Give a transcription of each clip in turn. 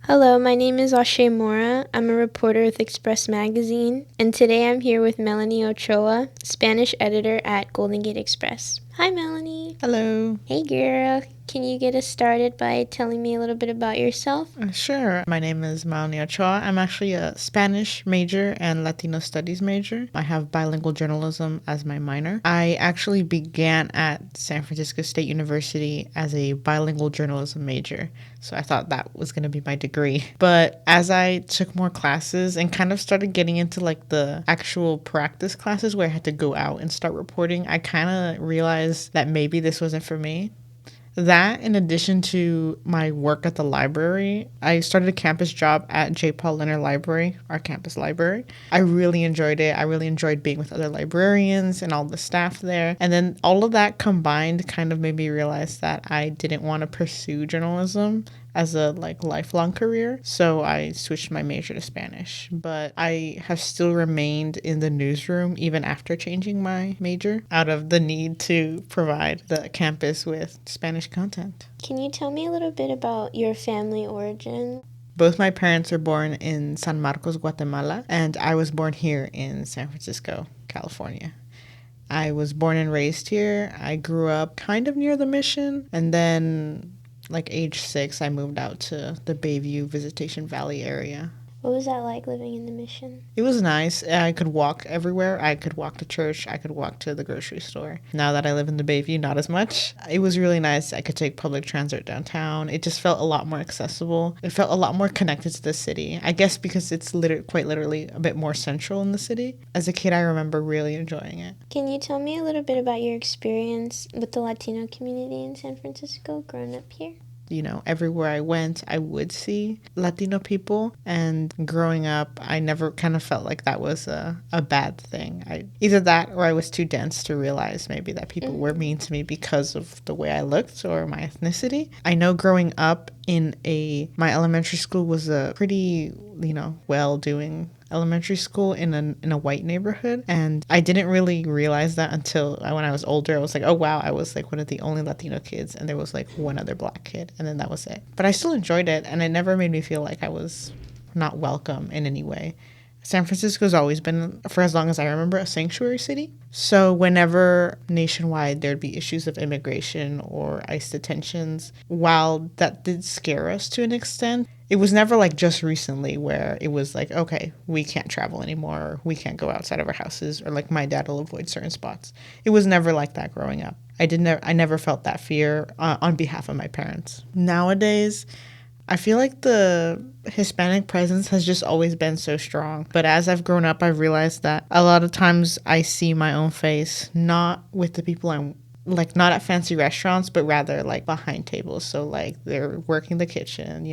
Hello, my name is Asé Mora. I'm a reporter with Express Magazine, and today I'm here with Melanie Ochoa, Spanish editor at Golden Gate Xpress. Hi, Melanie. Hello. Hey, girl. Can you get us started by telling me a little bit about yourself? Sure. My name is Melanie Ochoa. I'm actually a Spanish major and Latino studies major. I have bilingual journalism as my minor. I actually began at San Francisco State University as a bilingual journalism major. So I thought that was going to be my degree. But as I took more classes and kind of started getting into like the actual practice classes where I had to go out and start reporting, I kind of realized that maybe this wasn't for me. That, in addition to my work at the library, I started a campus job at J. Paul Leonard Library, our campus library. I really enjoyed it. I really enjoyed being with other librarians and all the staff there. And then all of that combined kind of made me realize that I didn't want to pursue journalism as a lifelong career. So I switched my major to Spanish. But I have still remained in the newsroom even after changing my major out of the need to provide the campus with Spanish content. Can you tell me a little bit about your family origin? Both my parents are born in San Marcos, Guatemala, and I was born here in San Francisco, California. I was born and raised here. I grew up kind of near the Mission, and then age 6, I moved out to the Bayview Visitation Valley area. What was that like living in the Mission? It was nice. I could walk everywhere. I could walk to church. I could walk to the grocery store. Now that I live in the Bayview, not as much. It was really nice. I could take public transit downtown. It just felt a lot more accessible. It felt a lot more connected to the city. I guess because it's quite literally a bit more central in the city. As a kid, I remember really enjoying it. Can you tell me a little bit about your experience with the Latino community in San Francisco growing up here? Everywhere I went, I would see Latino people. And growing up, I never kind of felt like that was a bad thing. Either that or I was too dense to realize maybe that people were mean to me because of the way I looked or my ethnicity. I know growing up my elementary school was a pretty, well-doing elementary school in a white neighborhood, and I didn't really realize that until when I was older. I was like, oh wow, I was one of the only Latino kids, and there was one other black kid, and then that was it. But I still enjoyed it, and it never made me feel like I was not welcome in any way. San Francisco's always been, for as long as I remember, a sanctuary city. So whenever nationwide there'd be issues of immigration or ICE detentions, while that did scare us to an extent, it was never just recently where it was okay, we can't travel anymore, or we can't go outside of our houses, or my dad will avoid certain spots. It was never like that growing up. I never felt that fear on behalf of my parents. Nowadays, I feel like the Hispanic presence has just always been so strong. But as I've grown up, I've realized that a lot of times I see my own face, not with the people I'm not at fancy restaurants, but rather behind tables. So they're working the kitchen,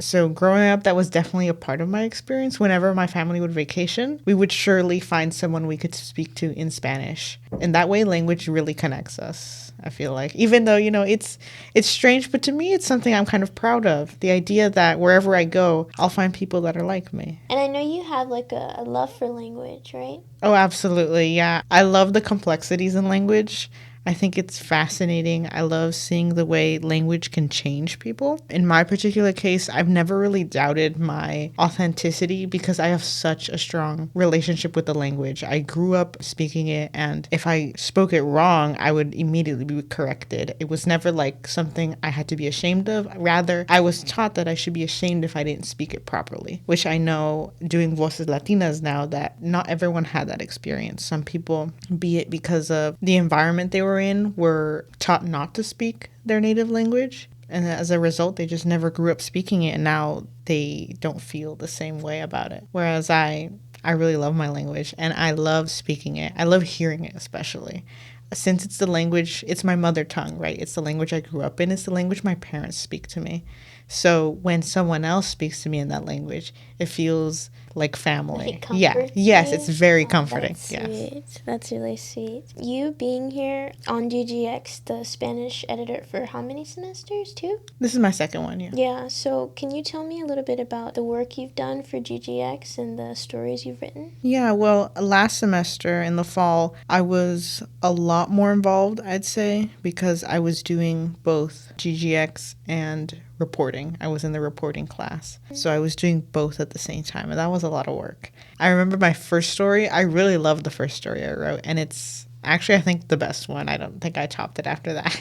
so growing up, that was definitely a part of my experience. Whenever my family would vacation, we would surely find someone we could speak to in Spanish. And that way language really connects us, I feel like. Even though, it's strange, but to me, it's something I'm kind of proud of. The idea that wherever I go, I'll find people that are like me. And I know you have a love for language, right? Oh, absolutely. Yeah. I love the complexities in language. I think it's fascinating. I love seeing the way language can change people. In my particular case, I've never really doubted my authenticity because I have such a strong relationship with the language. I grew up speaking it, and if I spoke it wrong, I would immediately be corrected. It was never something I had to be ashamed of. Rather, I was taught that I should be ashamed if I didn't speak it properly, which I know doing Voces Latinas now that not everyone had that experience. Some people, be it because of the environment they were in, were taught not to speak their native language, and as a result they just never grew up speaking it, and now they don't feel the same way about it. Whereas I really love my language, and I love speaking it. I love hearing it, especially since it's the language, it's my mother tongue, right? It's the language I grew up in. It's the language my parents speak to me. So when someone else speaks to me in that language, it feels like family. Yes, it's very comforting. That's sweet. That's really sweet. You being here on GGX, the Spanish editor, for how many semesters? 2? This is my second one, yeah. Yeah, so can you tell me a little bit about the work you've done for GGX and the stories you've written? Yeah, well, last semester in the fall, I was a lot more involved, I'd say, because I was doing both GGX and reporting. I was in the reporting class. So I was doing both at the same time, and that was a lot of work. I remember my first story. I really loved the first story I wrote, and it's actually, I think, the best one. I don't think I topped it after that.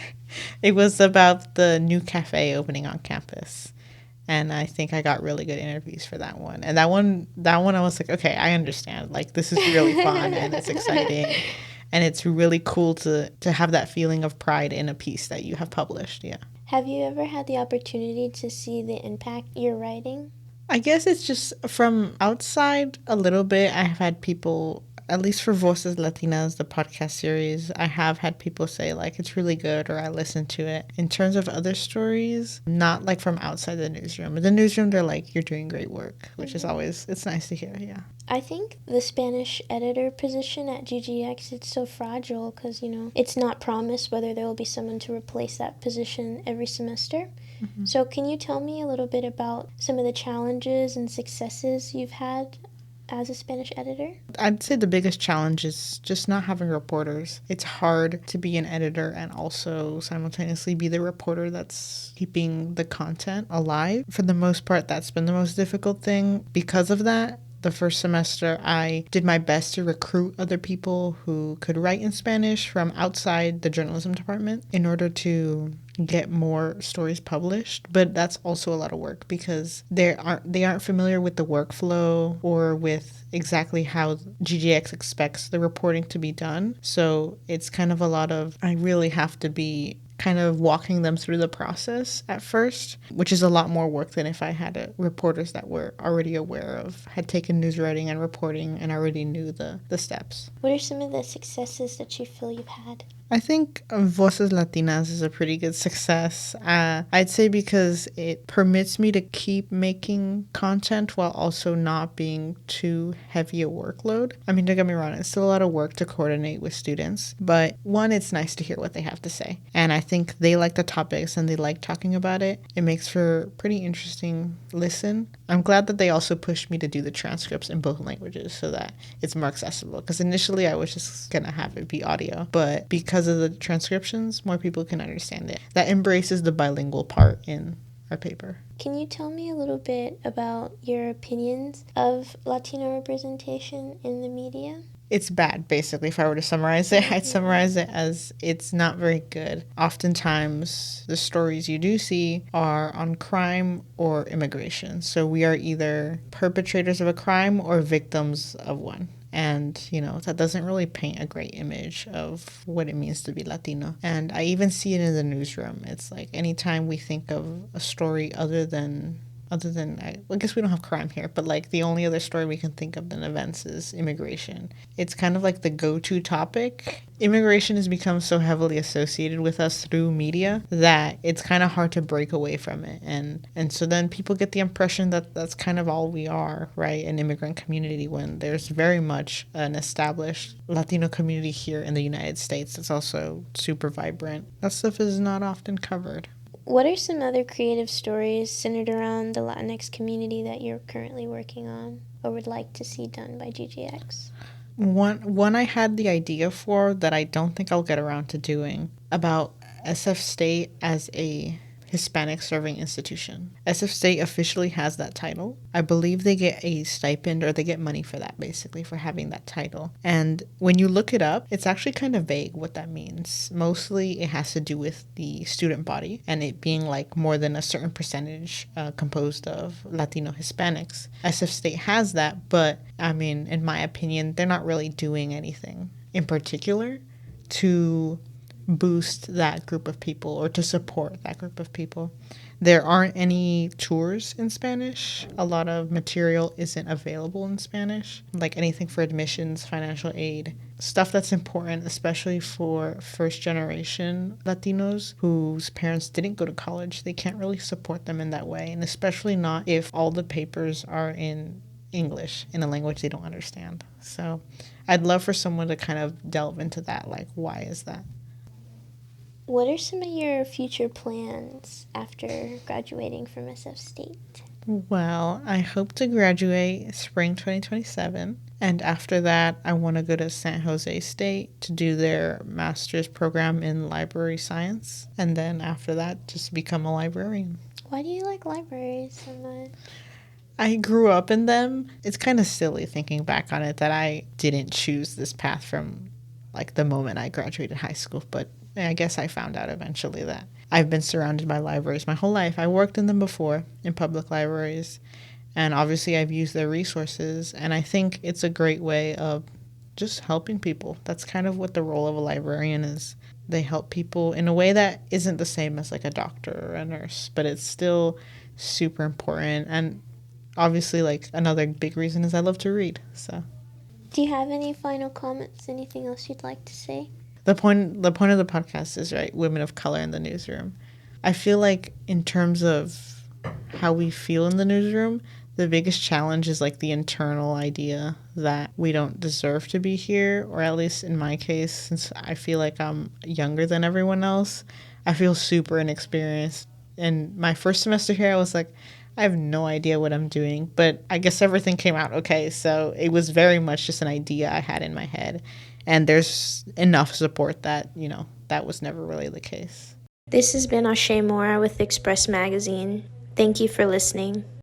It was about the new cafe opening on campus. And I think I got really good interviews for that one. And that one I was like, okay, I understand. Like, this is really fun and it's exciting. And it's really cool to have that feeling of pride in a piece that you have published. Yeah. Have you ever had the opportunity to see the impact you're writing? I guess it's just from outside a little bit. I have had people, at least for Voces Latinas, the podcast series, I have had people say, like, it's really good, or I listened to it. In terms of other stories, not like from outside the newsroom. In the newsroom, they're like, you're doing great work, which is always, it's nice to hear, yeah. I think the Spanish editor position at GGX, it's so fragile because, it's not promised whether there will be someone to replace that position every semester. Mm-hmm. So can you tell me a little bit about some of the challenges and successes you've had as a Spanish editor? I'd say the biggest challenge is just not having reporters. It's hard to be an editor and also simultaneously be the reporter that's keeping the content alive. For the most part, that's been the most difficult thing. Because of that, the first semester, I did my best to recruit other people who could write in Spanish from outside the journalism department in order to get more stories published. But that's also a lot of work because they aren't familiar with the workflow or with exactly how GGX expects the reporting to be done. So it's kind of a lot of, I really have to be kind of walking them through the process at first, which is a lot more work than if I had reporters that were already aware of, had taken news writing and reporting and already knew the steps. What are some of the successes that you feel you've had? I think Voces Latinas is a pretty good success. I'd say because it permits me to keep making content while also not being too heavy a workload. I mean, don't get me wrong, it's still a lot of work to coordinate with students, but one, it's nice to hear what they have to say. And I think they like the topics and they like talking about it. It makes for pretty interesting listen. I'm glad that they also pushed me to do the transcripts in both languages so that it's more accessible. Because initially I was just going to have it be audio, but because of the transcriptions, more people can understand it. That embraces the bilingual part in our paper. Can you tell me a little bit about your opinions of Latino representation in the media? It's bad, basically. If I were to summarize it, I'd summarize it as it's not very good. Oftentimes, the stories you do see are on crime or immigration. So we are either perpetrators of a crime or victims of one. And, that doesn't really paint a great image of what it means to be Latino. And I even see it in the newsroom. It's like anytime we think of a story other than I guess we don't have crime here, but like the only other story we can think of than events is immigration. It's kind of like the go-to topic. Immigration has become so heavily associated with us through media that it's kind of hard to break away from it. And so then people get the impression that that's kind of all we are, right? An immigrant community, when there's very much an established Latino community here in the United States that's also super vibrant. That stuff is not often covered. What are some other creative stories centered around the Latinx community that you're currently working on or would like to see done by GGX? One I had the idea for that I don't think I'll get around to doing, about SF State as a Hispanic serving institution. SF State officially has that title. I believe they get a stipend, or they get money for that, basically, for having that title. And when you look it up, it's actually kind of vague what that means. Mostly it has to do with the student body and it being like more than a certain percentage composed of Latino Hispanics. SF State has that, but I mean, in my opinion, they're not really doing anything in particular to boost that group of people or to support that group of people. There aren't any tours in Spanish. A lot of material isn't available in Spanish, like anything for admissions, financial aid, stuff that's important, especially for first generation Latinos whose parents didn't go to college. They can't really support them in that way, and especially not if all the papers are in English, in a language they don't understand. So I'd love for someone to kind of delve into that, like, why is that? What are some of your future plans after graduating from SF State? Well, I hope to graduate spring 2027. And after that, I want to go to San Jose State to do their master's program in library science. And then after that, just become a librarian. Why do you like libraries so much? I grew up in them. It's kind of silly thinking back on it that I didn't choose this path from like the moment I graduated high school, but I guess I found out eventually that I've been surrounded by libraries my whole life. I worked in them before, in public libraries, and obviously I've used their resources, and I think it's a great way of just helping people. That's kind of what the role of a librarian is. They help people in a way that isn't the same as like a doctor or a nurse, but it's still super important. And obviously, like, another big reason is I love to read. So Do you have any final comments? Anything else you'd like to say? the point of the podcast is, right, women of color in the newsroom. I feel like in terms of how we feel in the newsroom, the biggest challenge is like the internal idea that we don't deserve to be here, or at least in my case, since I feel like I'm younger than everyone else, I feel super inexperienced. In my first semester here, I was like, I have no idea what I'm doing, but I guess everything came out okay. So it was very much just an idea I had in my head. And there's enough support that, that was never really the case. This has been Asé Mora with Express Magazine. Thank you for listening.